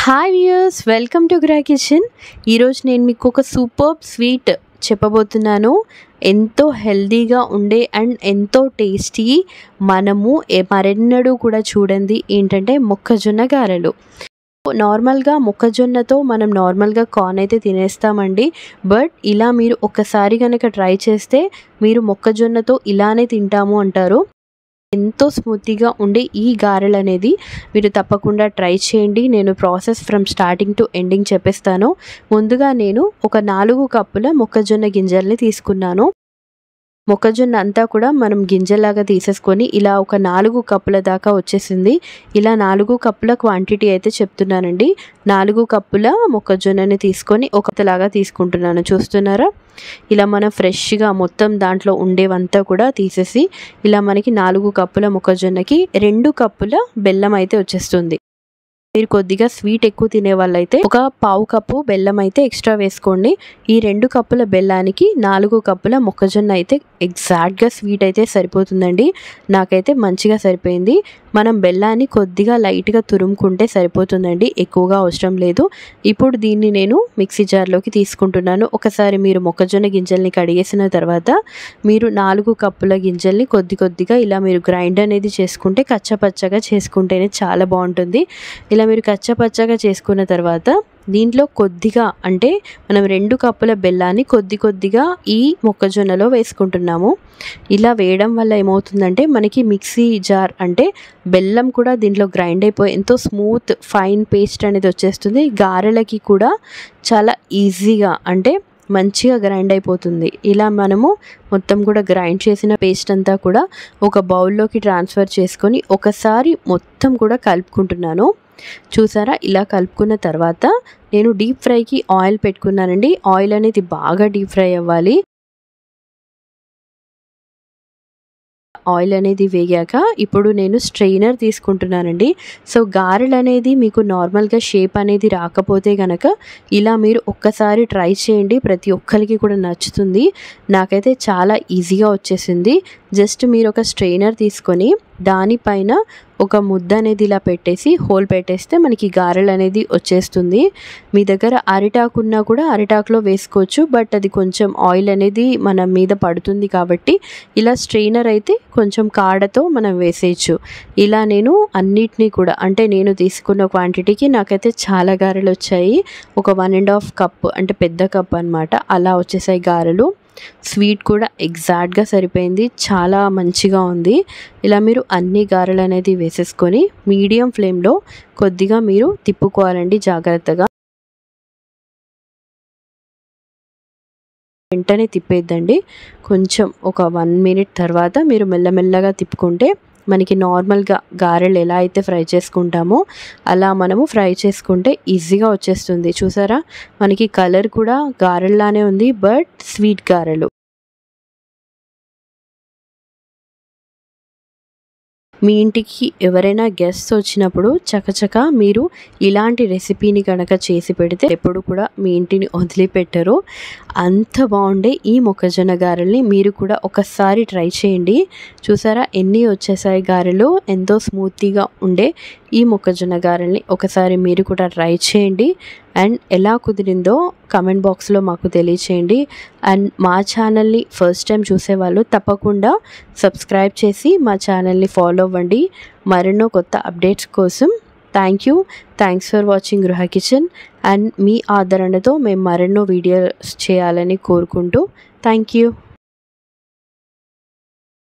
Hi viewers, welcome to gram kitchen. ఈరోజు నేను మీకు ఒక సూపర్ స్వీట్ చెప్పబోతున్నాను. ఎంతో హెల్దీగా ఉండే అండ్ ఎంతో టేస్టీ, మనము మరెన్నడూ కూడా చూడండి ఏంటంటే మొక్కజొన్న గారెలు. నార్మల్గా మొక్కజొన్నతో మనం నార్మల్గా కార్న్ అయితే తినేస్తామండి. బట్ ఇలా మీరు ఒక్కసారి కనుక ట్రై చేస్తే మీరు మొక్కజొన్నతో ఇలానే తింటాము అంటారు. ఎంతో స్మూతీగా ఉండే ఈ గారెలు అనేది మీరు తప్పకుండా ట్రై చేయండి. నేను process from starting to ending చెప్పేస్తాను. ముందుగా నేను ఒక 4 కప్పుల మొక్కజొన్న గింజల్ని తీసుకున్నాను. మొక్కజొన్న అంతా కూడా మనం గింజలాగా తీసేసుకొని ఇలా ఒక 4 కప్పుల దాకా వచ్చేసింది. ఇలా 4 కప్పుల క్వాంటిటీ అయితే చెప్తున్నానండి. 4 కప్పుల మొక్కజొన్నని తీసుకొని ఒకలాగా తీసుకుంటున్నాను. చూస్తున్నారా, ఇలా మనం ఫ్రెష్గా మొత్తం దాంట్లో ఉండేవంతా కూడా తీసేసి ఇలా మనకి 4 కప్పుల మొక్కజొన్నకి 2 కప్పుల బెల్లం అయితే వచ్చేస్తుంది. మీరు కొద్దిగా స్వీట్ ఎక్కువ తినే వాళ్ళైతే ఒక 1/2 కప్పు బెల్లం అయితే ఎక్స్ట్రా వేసుకోండి. ఈ 2 కప్పుల బెల్లానికి 4 కప్పుల మొక్కజొన్న అయితే ఎగ్జాక్ట్గా స్వీట్ అయితే సరిపోతుందండి. నాకైతే మంచిగా సరిపోయింది. మనం బెల్లాన్ని కొద్దిగా లైట్గా తురుముకుంటే సరిపోతుందండి, ఎక్కువగా అవసరం లేదు. ఇప్పుడు దీన్ని నేను మిక్సీ జార్లోకి తీసుకుంటున్నాను. ఒకసారి మీరు మొక్కజొన్న గింజల్ని కడిగేసిన తర్వాత మీరు 4 కప్పుల గింజల్ని కొద్దిగా ఇలా మీరు గ్రైండ్ అనేది చేసుకుంటే కచ్చపచ్చగా చేసుకుంటేనే చాలా బాగుంటుంది. ఇలా మీరు కచ్చపచ్చగా చేసుకున్న తర్వాత దీంట్లో కొద్దిగా అంటే మనం 2 కప్పుల బెల్లాన్ని కొద్దిగా ఈ మొక్కజొన్నలో వేసుకుంటున్నాము. ఇలా వేయడం వల్ల ఏమవుతుందంటే మనకి మిక్సీ జార్ అంటే బెల్లం కూడా దీంట్లో గ్రైండ్ అయిపోయి ఎంతో స్మూత్ ఫైన్ పేస్ట్ అనేది వచ్చేస్తుంది. గారెలకి కూడా చాలా ఈజీగా అంటే మంచిగా గ్రైండ్ అయిపోతుంది. ఇలా మనము మొత్తం కూడా గ్రైండ్ చేసిన పేస్ట్ అంతా కూడా ఒక బౌల్లోకి ట్రాన్స్ఫర్ చేసుకొని ఒకసారి మొత్తం కూడా కలుపుకుంటున్నాను. చూసారా, ఇలా కలుపుకున్న తర్వాత నేను డీప్ ఫ్రైకి ఆయిల్ పెట్టుకున్నానండి. ఆయిల్ అనేది బాగా డీప్ ఫ్రై అవ్వాలి. ఆయిల్ అనేది వేగాక ఇప్పుడు నేను స్ట్రెయినర్ తీసుకుంటున్నానండి. సో గారెలు అనేది మీకు నార్మల్గా షేప్ అనేది రాకపోతే కనుక ఇలా మీరు ఒక్కసారి ట్రై చేయండి. ప్రతి ఒక్కరికి కూడా నచ్చుతుంది. నాకైతే చాలా ఈజీగా వచ్చేసింది. జస్ట్ మీరు ఒక స్ట్రెయినర్ తీసుకొని దానిపైన ఒక ముద్ద అనేది ఇలా పెట్టేసి హోల్ పెట్టేస్తే మనకి గారెలు అనేది వచ్చేస్తుంది. మీ దగ్గర అరిటాకు ఉన్నా కూడా అరిటాకులో వేసుకోవచ్చు. బట్ అది కొంచెం ఆయిల్ అనేది మన మీద పడుతుంది కాబట్టి ఇలా స్ట్రెయినర్ అయితే కొంచెం కాడతో మనం వేసేయచ్చు. ఇలా నేను అన్నిటినీ కూడా అంటే నేను తీసుకున్న క్వాంటిటీకి నాకైతే చాలా గారెలు వచ్చాయి. ఒక 1.5 కప్ అంటే పెద్ద కప్ అనమాట, అలా వచ్చేసాయి గారెలు. స్వీట్ కూడా ఎగ్జాక్ట్గా సరిపోయింది, చాలా మంచిగా ఉంది. ఇలా మీరు అన్ని గారెలు అనేది వేసేసుకొని మీడియం ఫ్లేమ్లో కొద్దిగా మీరు తిప్పుకోవాలండి జాగ్రత్తగా. వెంటనే తిప్పేద్దండి. కొంచెం ఒక 1 మినిట్ తర్వాత మీరు మెల్లమెల్లగా తిప్పుకుంటే మనకి నార్మల్గా గారెలు ఎలా అయితే ఫ్రై చేసుకుంటామో అలా మనము ఫ్రై చేసుకుంటే ఈజీగా వచ్చేస్తుంది. చూసారా, మనకి కలర్ కూడా గారెల్లానే ఉంది, బట్ స్వీట్ గారెలు. మీ ఇంటికి ఎవరైనా గెస్ట్స్ వచ్చినప్పుడు చకచక మీరు ఇలాంటి రెసిపీని కనుక చేసి పెడితే ఎప్పుడు కూడా మీ ఇంటిని వదిలిపెట్టరు. అంత బాగుండే ఈ మొక్కజొన్న గారెల్ని మీరు కూడా ఒకసారి ట్రై చేయండి. చూసారా ఎన్ని వచ్చేసాయి గారెలు. ఎంతో స్మూతీగా ఉండే ఈ మొక్కజొన్న గారెల్ని ఒకసారి మీరు కూడా ట్రై చేయండి. అండ్ ఎలా కుదిరిందో కమెంట్ బాక్స్లో మాకు తెలియచేయండి. అండ్ మా ఛానల్ని ఫస్ట్ టైం చూసేవాళ్ళు తప్పకుండా సబ్స్క్రైబ్ చేసి మా ఛానల్ని ఫాలో అవ్వండి మరెన్నో కొత్త అప్డేట్స్ కోసం. థ్యాంక్స్ ఫర్ వాచింగ్ గృహ కిచెన్. అండ్ మీ ఆదరణతో మేము మరెన్నో వీడియోస్ చేయాలని కోరుకుంటూ థ్యాంక్ యూ.